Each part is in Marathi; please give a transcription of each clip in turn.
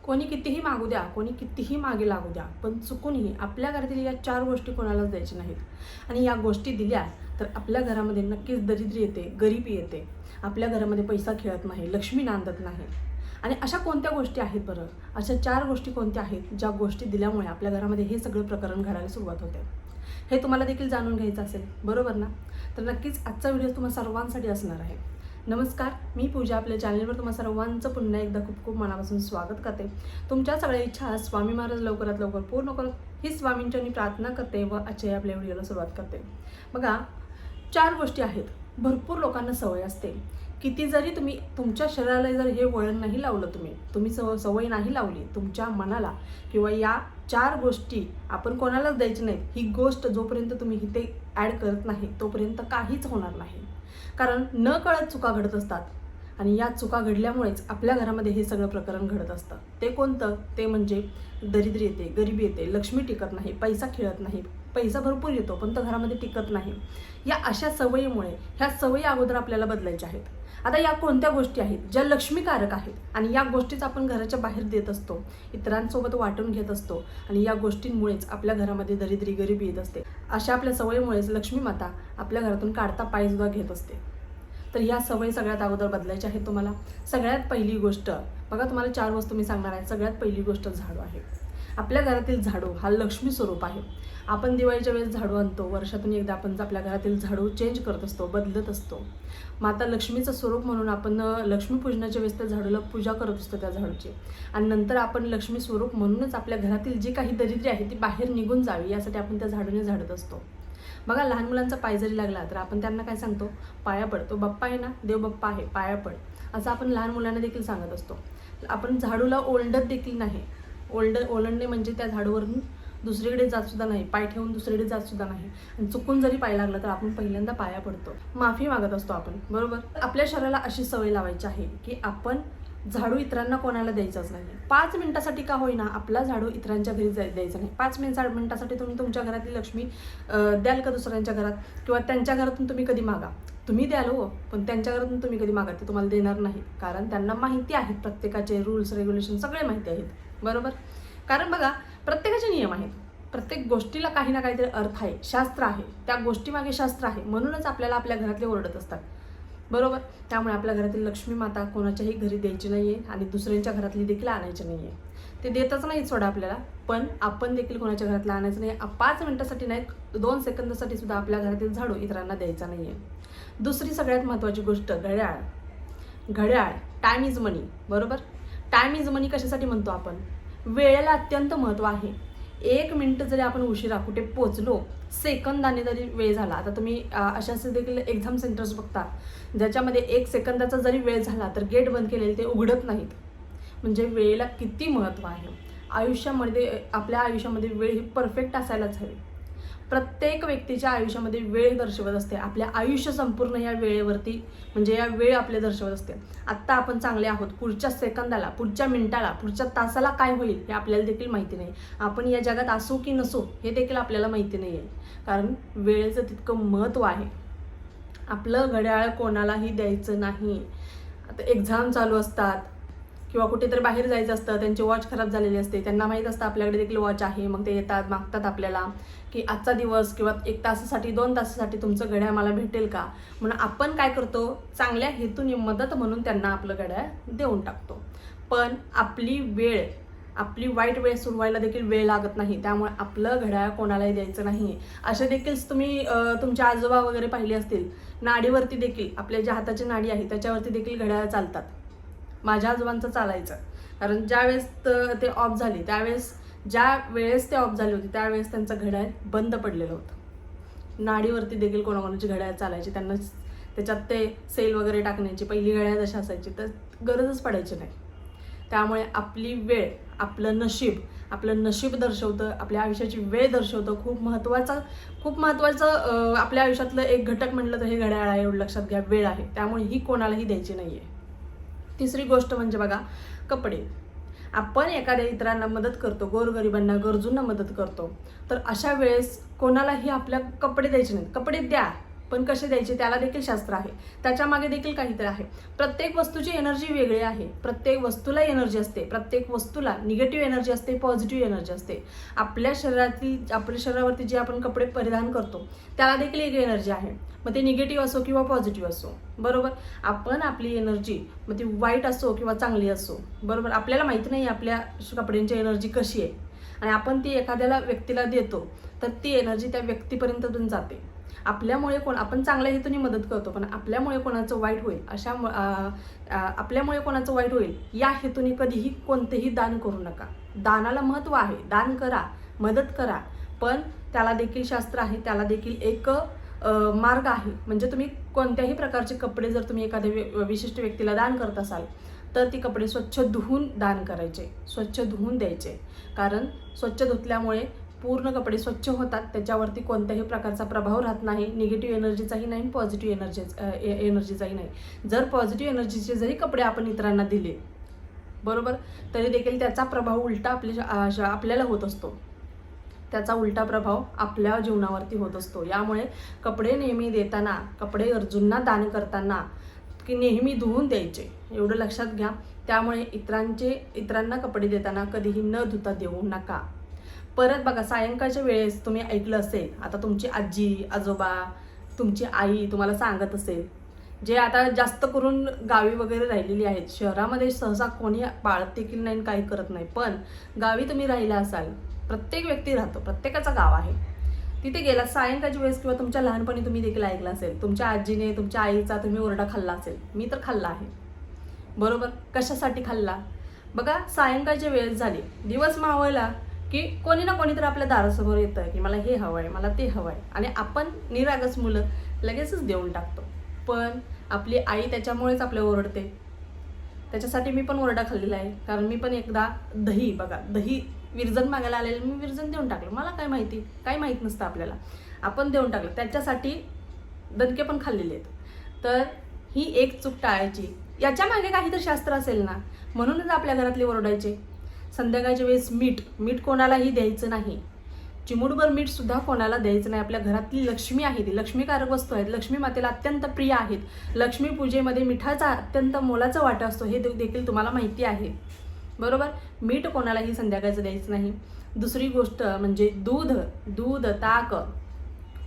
कोणी कितीही मागू द्या, कोणी कितीही मागे लागू द्या, पण चुकूनही आपल्या घरातील या 4 गोष्टी कोणालाच द्यायच्या नाहीत. आणि या गोष्टी दिल्या तर आपल्या घरामध्ये नक्कीच दरिद्री येते, गरिबी येते, आपल्या घरामध्ये पैसा खेळत नाही, लक्ष्मी नांदत नाही. आणि अशा कोणत्या गोष्टी आहेत बरं? अशा 4 गोष्टी कोणत्या आहेत ज्या गोष्टी दिल्यामुळे आपल्या घरामध्ये हे सगळं प्रकरण घडायला सुरुवात होते? हे तुम्हाला देखील जाणून घ्यायचं असेल, बरोबर ना? तर नक्कीच आजचा व्हिडिओ तुम्हाला सर्वांसाठी असणार आहे. नमस्कार, मी पूजा. आपल्या चॅनलवर तुम्हा सर्वांचं पुन्हा एकदा खूप खूप मनापासून स्वागत करते. तुमच्या सगळ्या इच्छा स्वामी महाराज लवकरात लवकर पूर्ण करत ही स्वामींच्यांनी प्रार्थना करते व आजच्या आपल्या व्हिडिओला सुरुवात करते. बघा, 4 गोष्टी आहेत. भरपूर लोकांना सवय असते. किती जरी तुम्ही तुमच्या शरीराला जर हे वळण नाही लावलं, तुम्ही सवय नाही लावली तुमच्या मनाला, किंवा या 4 गोष्टी आपण कोणालाच द्यायची नाहीत, ही गोष्ट जोपर्यंत तुम्ही इथे ॲड करत नाही तोपर्यंत काहीच होणार नाही. कारण न कळत चुका घडत असतात आणि या चुका घडल्यामुळेच आपल्या घरामध्ये हे सगळं प्रकरण घडत असतं. ते कोणतं? ते म्हणजे दरिद्री येते, गरिबी येते, लक्ष्मी टिकत नाही, पैसा खेळत नाही. पैसा भरपूर येतो पण तो घरामध्ये टिकत नाही. या अशा सवयीमुळे ह्या सवयी अगोदर आपल्याला बदलायच्या आहेत. आता या कोणत्या गोष्टी आहेत ज्या लक्ष्मीकारक आहेत आणि या गोष्टीच आपण घराच्या बाहेर देत असतो, इतरांसोबत वाटून घेत असतो आणि या गोष्टींमुळेच आपल्या घरामध्ये दरिद्री गरिबी येत असते. अशा आपल्या सवयीमुळेच लक्ष्मी माता आपल्या घरातून काढता पाय सुद्धा घेत असते. तर ह्या सवयी सगळ्यात अगोदर बदलायच्या आहेत तुम्हाला. सगळ्यात पहिली गोष्ट बघा, तुम्हाला 4 वस्तू मी सांगणार आहे. सगळ्यात पहिली गोष्ट झाडू आहे. आपल्या घरातील झाडू हा लक्ष्मी स्वरूप आहे. आपण दिवाळीच्या वेळेस झाडू आणतो, वर्षातून एकदा आपण आपल्या घरातील झाडू चेंज करत असतो, बदलत असतो. माता लक्ष्मीचं स्वरूप म्हणून आपण लक्ष्मीपूजनाच्या वेळेस त्या झाडूला पूजा करत असतो, त्या झाडूची. आणि नंतर आपण लक्ष्मी स्वरूप म्हणूनच आपल्या घरातील जी काही दरिद्री आहे ती बाहेर निघून जावी यासाठी आपण त्या झाडूने झाडत असतो. बघा, लहान मुलांचा पाय जरी लागला तर आपण त्यांना काय सांगतो? पाया पड, तो बाप्पा आहे ना, देव बाप्पा आहे, पाया पड, असं आपण लहान मुलांना देखील सांगत असतो. आपण झाडूला ओलंडत देखील नाही. ओलंडणे म्हणजे त्या झाडूवरून दुसरीकडे जात सुद्धा नाही, पाय ठेवून दुसरीकडे जात सुद्धा नाही. आणि चुकून जरी पाय लागला तर आपण पहिल्यांदा पाया पडतो, माफी मागत असतो आपण, बरोबर? आपल्या शरीराला अशी सवय लावायची आहे की आपण झाडू इतरांना कोणाला द्यायचंच नाही. 5 मिनिटासाठी का होईना आपला झाडू इतरांच्या घरी द्यायचं नाही. 5 मिनिटासाठी तुम्ही तुमच्या घरातली लक्ष्मी द्याल का दुसऱ्यांच्या घरात? किंवा त्यांच्या घरातून तुम्ही कधी मागा, तुम्ही द्याल हो, पण त्यांच्या घरातून तुम्ही कधी मागा, ते तुम्हाला देणार नाही. कारण त्यांना माहिती आहेत, प्रत्येकाचे रूल्स रेग्युलेशन सगळे माहिती आहेत, बरोबर? कारण बघा, प्रत्येकाचे नियम आहेत. प्रत्येक गोष्टीला काही ना काहीतरी अर्थ आहे, शास्त्र आहे, त्या गोष्टीमागे शास्त्र आहे. म्हणूनच आपल्याला आपल्या घरातले ओरडत असतात, बरोबर? त्यामुळे आपल्या घरातील लक्ष्मी माता कोणाच्याही घरी द्यायची नाही आहे आणि दुसऱ्यांच्या घरातली देखील आणायची नाही आहे. ते देतच नाही सोडा आपल्याला, पण आपण देखील कोणाच्या घरातलं आणायचं नाही. 5 मिनिटासाठी नाही, 2 सेकंदासाठी सुद्धा आपल्या घरातील झाडू इतरांना द्यायचा नाही आहे. दुसरी सगळ्यात महत्त्वाची गोष्ट, घड्याळ. घड्याळ, टाईम इज मनी, बरोबर? टाईम इज मनी कशासाठी म्हणतो आपण? वेळेला अत्यंत महत्त्व आहे. 1 मिनिट जरी आपण उशिरा कुठे पोचलो, सेकंदाने जरी वेळ झाला, आता तुम्ही अशाच देखील एक्झाम सेंटर्स बघता ज्याच्यामध्ये 1 सेकंदाचा जरी वेळ झाला तर गेट बंद केलेले ते उघडत नाहीत. म्हणजे वेळेला किती महत्त्व आहे. आपल्या आयुष्यामध्ये वेळ ही परफेक्ट असायलाच हवी. प्रत्येक व्यक्तीच्या आयुष्यामध्ये वेळ दर्शवत असते. आपल्या आयुष्य संपूर्ण या वेळेवरती, म्हणजे या वेळ आपले दर्शवत असते. आत्ता आपण चांगले आहोत, पुढच्या सेकंदाला, पुढच्या मिनिटाला, पुढच्या तासाला काय होईल हे आपल्याला देखील माहिती नाही. आपण या जगात असू की नसू हे देखील आपल्याला माहिती नाही आहे. कारण वेळेचं तितकं महत्त्व आहे. आपलं घड्याळ कोणालाही द्यायचं नाही. आता एक्झाम चालू असतात किंवा कुठेतरी बाहेर जायचं असतं, त्यांची वॉच खराब झालेली असते, त्यांना माहीत असतं आपल्याकडे देखील वॉच आहे. मग ते येतात, मागतात आपल्याला की आजचा दिवस किंवा 1 तासासाठी 2 तासासाठी तुमचं घड्याळ मला भेटेल का? म्हणून आपण काय करतो? चांगल्या हेतूने मदत म्हणून त्यांना आपलं घड्याळ देऊन टाकतो. पण आपली वेळ, आपली वाईट वेळ सुरू व्हायला देखील वेळ लागत नाही. त्यामुळे आपलं घड्याळ कोणालाही द्यायचं नाही. असे देखील तुम्ही तुमच्या आजोबा वगैरे पाहिले असतील, नाडीवरती देखील, आपल्या ज्या हाताची नाडी आहे त्याच्यावरती देखील घड्याळ चालतात. माझ्या आजोबांचं चालायचं. कारण ज्यावेळेस ते ऑफ झाले, ज्या वेळेस ते ऑफ झाले होते त्यावेळेस त्यांचं घड्याळ बंद पडलेलं होतं. नाडीवरती देखील कोणाकोणाची घड्याळ चालायची. त्यांना त्याच्यात ते सेल वगैरे टाकण्याची पहिली घड्याळ जशी असायची तर गरजच पडायची नाही. त्यामुळे आपली वेळ, आपलं नशीब दर्शवतं, आपल्या आयुष्याची वेळ दर्शवतं. खूप महत्त्वाचं आपल्या आयुष्यातलं एक घटक म्हटलं तर हे घड्याळ आहे. एवढं लक्षात घ्या, वेळ आहे. त्यामुळे ही कोणालाही द्यायची नाही आहे. तिसरी गोष्ट म्हणजे बघा, कपडे. आपण एखाद्या इतरांना मदत करतो, गोरगरिबांना, गरजूंना मदत करतो, तर अशा वेळेस कोणालाही आपल्या कपडे द्यायचे नाहीत. कपडे द्या, पण कसे द्यायचे त्याला देखील शास्त्र आहे, त्याच्या मागे देखील काहीतरी आहे. प्रत्येक वस्तूची एनर्जी वेगळी आहे, प्रत्येक वस्तूला एनर्जी असते, प्रत्येक वस्तूला निगेटिव्ह एनर्जी असते, पॉझिटिव्ह एनर्जी असते. आपल्या शरीरावरती जे आपण कपडे परिधान करतो त्याला देखील एक एनर्जी आहे, मग ते निगेटिव्ह असो किंवा पॉझिटिव्ह असो, बरोबर. आपण आपली एनर्जी मग ती वाईट असो किंवा चांगली असो, बरोबर, आपल्याला माहिती नाही आपल्या कपड्यांची एनर्जी कशी आहे, आणि आपण ती एखाद्याला व्यक्तीला देतो तर ती एनर्जी त्या व्यक्तीपर्यंतून जाते. आपल्यामुळे आपण चांगल्या हेतूने मदत करतो, पण आपल्यामुळे कोणाचं वाईट होईल आपल्यामुळे कोणाचं वाईट होईल या हेतूने कधीही कोणतेही दान करू नका. दानाला महत्त्व आहे, दान करा, मदत करा, पण त्याला देखील शास्त्र आहे, त्याला देखील एक मार्ग आहे. म्हणजे तुम्ही कोणत्याही प्रकारचे कपडे जर तुम्ही एखाद्या विशिष्ट व्यक्तीला दान करत असाल तर ती कपडे स्वच्छ धुवून दान करायचे, स्वच्छ धुवून द्यायचे. कारण स्वच्छ धुतल्यामुळे पूर्ण कपडे स्वच्छ होतात, त्याच्यावरती कोणत्याही प्रकारचा प्रभाव राहत नाही, निगेटिव्ह एनर्जीचाही नाही, पॉझिटिव्ह एनर्जीचाही नाही. जर पॉझिटिव्ह एनर्जीचे जरी कपडे आपण इतरांना दिले, बरोबर, तरी देखील त्याचा प्रभाव उलटा आपल्याला होत असतो, त्याचा उलटा प्रभाव आपल्या जीवनावरती होत असतो. यामुळे कपडे नेहमी देताना, कपडे गरजूंना दान करताना की नेहमी धुवून द्यायचे, एवढं लक्षात घ्या. त्यामुळे इतरांना कपडे देताना कधीही न धुता देऊ नका. परत बघा, सायंकाळच्या वेळेस तुम्ही ऐकलं असेल, आता तुमची आजी आजोबा तुमची आई तुम्हाला सांगत असेल, जे आता जास्त करून गावी वगैरे राहिलेली आहेत, शहरामध्ये सहसा कोणी पाळत देखील नाही, काही करत नाही, पण गावी तुम्ही राहिला असाल, प्रत्येक व्यक्ती राहतो, प्रत्येकाचं गाव आहे, तिथे गेला सायंकाळच्या वेळेस किंवा तुमच्या लहानपणी तुम्ही देखील ऐकलं असेल, तुमच्या आजीने तुमच्या आईचा तुम्ही ओरडा खाल्ला असेल, मी तर खाल्ला आहे, बरोबर. कशासाठी खाल्ला? बघा, सायंकाळच्या वेळेस झाली, दिवस मावळला की कोणी ना कोणी तर आपल्या दारासमोर येतं की मला हे हवं आहे, मला ते हवं आहे, आणि आपण निरागस मुलं लगेचच देऊन टाकतो. पण आपली आई त्याच्यामुळेच आपल्याला ओरडते. त्याच्यासाठी मी पण ओरडा खाल्लेला आहे, कारण मी पण एकदा दही विरजन मागायला आलेलं, मी विरजन देऊन टाकलं, मला काय माहिती, काही माहीत नसतं आपल्याला, आपण देऊन टाकलं, त्याच्यासाठी दणके पण खाल्लेले आहेत. तर ही एक चूक टाळायची, याच्या मागे काहीतरी शास्त्र असेल ना, म्हणूनच आपल्या घरातले ओरडायचे. संध्याकाळच्या वेळेस मीठ कोणालाही द्यायचं नाही, चिमूटभर मीठ सुद्धा कोणाला द्यायचं नाही. आपल्या घरातली लक्ष्मी आहे, ती लक्ष्मीकारक वस्तू आहेत, लक्ष्मी मातेला अत्यंत प्रिय आहेत. लक्ष्मी पूजेमध्ये मिठाचा अत्यंत मोलाचा वाटा असतो, हे देखील तुम्हाला माहिती आहे, बरोबर. मीठ कोणालाही संध्याकाळचं द्यायचं नाही. दुसरी गोष्ट म्हणजे दूध ताक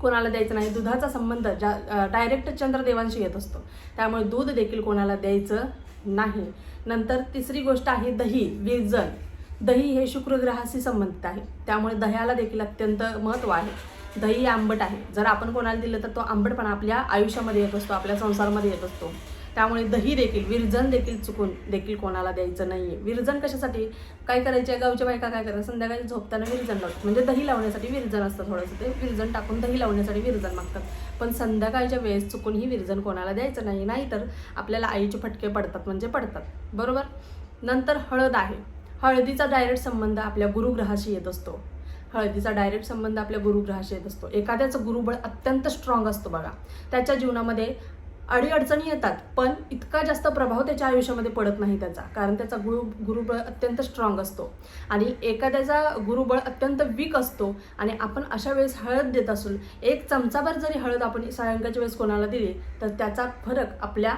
कोणाला द्यायचं नाही. दुधाचा संबंध डायरेक्ट चंद्रदेवांशी येत असतो, त्यामुळे दूध देखील कोणाला द्यायचं नाही. नंतर तिसरी गोष्ट आहे विरजन. दही हे शुक्रग्रहाशी संबंधित आहे, त्यामुळे दह्याला देखील अत्यंत महत्त्व आहे. दही आंबट आहे, जर आपण कोणाला दिलं तर तो आंबटपणा आपल्या आयुष्यामध्ये येत असतो, आपल्या संसारामध्ये येत असतो. त्यामुळे दही देखील, विरजन देखील चुकून देखील कोणाला द्यायचं नाही आहे. विरजन कशासाठी काय करायचे, गावच्या बायका काय करायचं, संध्याकाळी झोपताना विरजन लावतात, म्हणजे दही लावण्यासाठी विरजन असतं थोडंसं, ते विरजन टाकून दही लावण्यासाठी विरजन मागतात. पण संध्याकाळच्या वेळेस चुकूनही विरजन कोणाला द्यायचं नाही, नाहीतर आपल्याला आईचे फटके पडतात, बरोबर. नंतर हळद आहे. हळदीचा डायरेक्ट संबंध आपल्या गुरुग्रहाशी येत असतो, एखाद्याचं गुरुबळ अत्यंत स्ट्रॉंग असतो बघा, त्याच्या जीवनामध्ये अडीअडचणी येतात, पण इतका जास्त प्रभाव त्याच्या आयुष्यामध्ये पडत नाही त्याचा, कारण त्याचा गुरुबळ अत्यंत स्ट्रॉंग असतो. आणि एखाद्याचा गुरुबळ अत्यंत वीक असतो, आणि आपण अशा वेळेस हळद देत असू, एक चमचाभर जरी हळद आपण सायंकाळच्या वेळेस कोणाला दिली तर त्याचा फरक आपल्या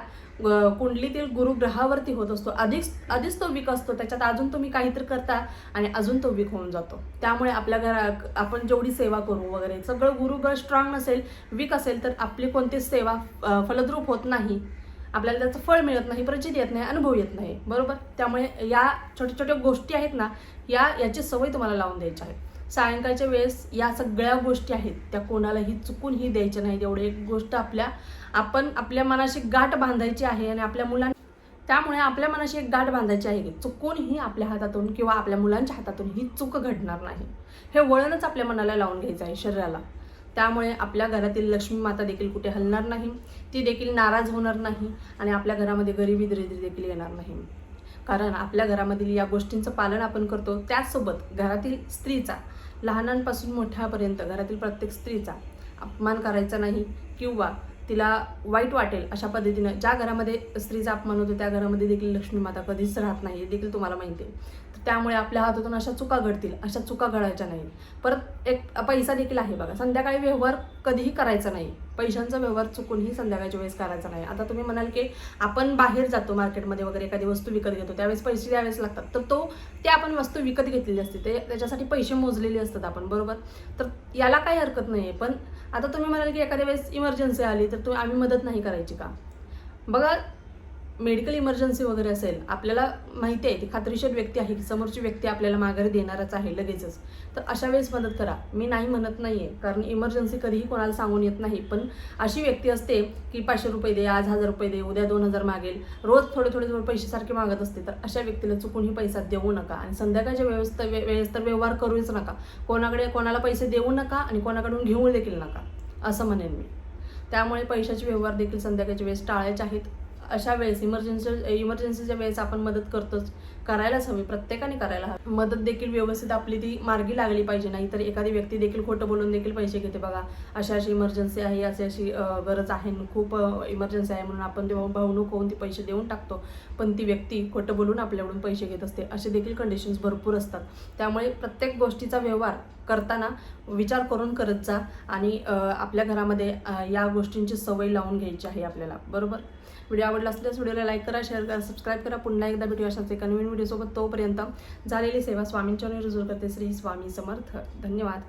कुंडलीतील गुरुग्रहावरती होत असतो. आधीच तो वीक असतो, त्याच्यात अजून तुम्ही काहीतरी करता आणि अजून तो वीक होऊन जातो. त्यामुळे आपल्या घरात आपण जेवढी सेवा करू वगैरे, सगळं गुरुबळ स्ट्रॉंग नसेल, वीक असेल, तर आपली कोणतीच सेवा फलद्रूप होत नाही, आपल्याला त्याचं फळ मिळत नाही, प्रचिती येत नाही, अनुभव येत नाही, बरोबर. त्यामुळे या छोट्या छोट्या गोष्टी आहेत ना, याची सवय तुम्हाला लावून द्यायची आहे. सायंकाळच्या वेळेस या सगळ्या गोष्टी आहेत त्या कोणालाही चुकूनही द्यायच्या नाहीत. एवढी एक गोष्ट आपण आपल्या मनाशी गाठ बांधायची आहे, आणि आपल्या मुलांना, त्यामुळे आपल्या मनाशी एक गाठ बांधायची आहे की चुकूनही आपल्या हातातून किंवा आपल्या मुलांच्या हातातून ही चूक घडणार नाही. हे वळणच आपल्या मनाला लावून घ्यायचं आहे, शरीराला. त्यामुळे आपल्या घरातील लक्ष्मी माता देखील कुठे हलणार नाही, ती देखील नाराज होणार नाही, आणि आपल्या घरामध्ये गरिबी दरिद्री देखील येणार नाही. कारण आपल्या घरामधील या गोष्टींचं पालन आपण करतो. त्याचसोबत घरातील स्त्रीचा, लहानांपासून मोठ्यापर्यंत घरातील प्रत्येक स्त्रीचा अपमान करायचा नाही, किंवा तिला वाईट वाटेल अशा पद्धतीनं, ज्या घरामध्ये स्त्रीचा अपमान होतो त्या घरामध्ये देखील लक्ष्मी माता कधीच राहत नाही, हे देखील तुम्हाला माहिती आहे. तर त्यामुळे आपल्या हातातून अशा चुका घडतील, अशा चुका घडायच्या नाही. परत एक पैसा देखील आहे बघा, संध्याकाळी व्यवहार कधीही करायचा नाही. पैशांचा व्यवहार चुकूनही संध्याकाळच्या वेळेस करायचा नाही. आता तुम्ही म्हणाल की आपण बाहेर जातो मार्केटमध्ये वगैरे, एखादी वस्तू विकत घेतो, त्यावेळेस पैसे द्यावेच लागतात. तर ते आपण वस्तू विकत घेतलेली असते, त्याच्यासाठी पैसे मोजलेले असतात आपण, बरोबर. तर याला काही हरकत नाही आहे. पण आता तुम्ही म्हणाल की एखाद्या वेळेस इमर्जन्सी आली तर आम्ही मदत नाही करायची का? बघा, मेडिकल इमर्जन्सी वगैरे असेल, आपल्याला माहिती आहे ती खात्रीशीर व्यक्ती आहे की समोरची व्यक्ती आपल्याला माघारी देणारच आहे लगेचच, तर अशा वेळेस मदत करा. मी नाही म्हणत नाही आहे, कारण इमर्जन्सी कधीही कोणाला सांगून येत नाही. पण अशी व्यक्ती असते की 500 रुपये दे, आज 1000 रुपये दे, उद्या 2000 मागेल, रोज थोडे थोडे पैसे सारखे मागत असते. तर अशा व्यक्तीला चुकूनही पैसा देऊ नका आणि संध्याकाळच्या वेळेस तर व्यवहार करूच नका. कोणाला पैसे देऊ नका आणि कोणाकडून घेऊ देखील नका, असं म्हणेन मी. त्यामुळे पैशाचे व्यवहार देखील संध्याकाळच्या वेळेस टाळायचे आहेत. अशा वेळेस इमर्जन्सीच्या वेळेस आपण मदत करतोच, करायलाच हवी, प्रत्येकाने करायला हवी. मदत देखील व्यवस्थित आपली ती मार्गी लागली पाहिजे, नाही तर एखादी व्यक्ती देखील खोटं बोलून देखील पैसे घेते. बघा, अशी इमर्जन्सी आहे, अशी गरज आहे, खूप इमर्जन्सी आहे म्हणून आपण भावणूक होऊन ती पैसे देऊन टाकतो, पण ती व्यक्ती खोटं बोलून आपल्याकडून पैसे घेत असते. असे देखील कंडिशन्स भरपूर असतात. त्यामुळे प्रत्येक गोष्टीचा व्यवहार करताना विचार करून करत जा आणि आपल्या घरामध्ये या गोष्टींची सवय लावून घ्यायची आहे आपल्याला, बरोबर. व्हिडिओ आवडला असल्यास व्हिडिओला लाईक करा, शेअर करा, सबस्क्राईब करा. पुन्हा एकदा भेटूया अशाच एका नवीन व्हिडिओसोबत. तोपर्यंत झालेली सेवा स्वामींच्या रुजू करते. श्री स्वामी समर्थ. धन्यवाद.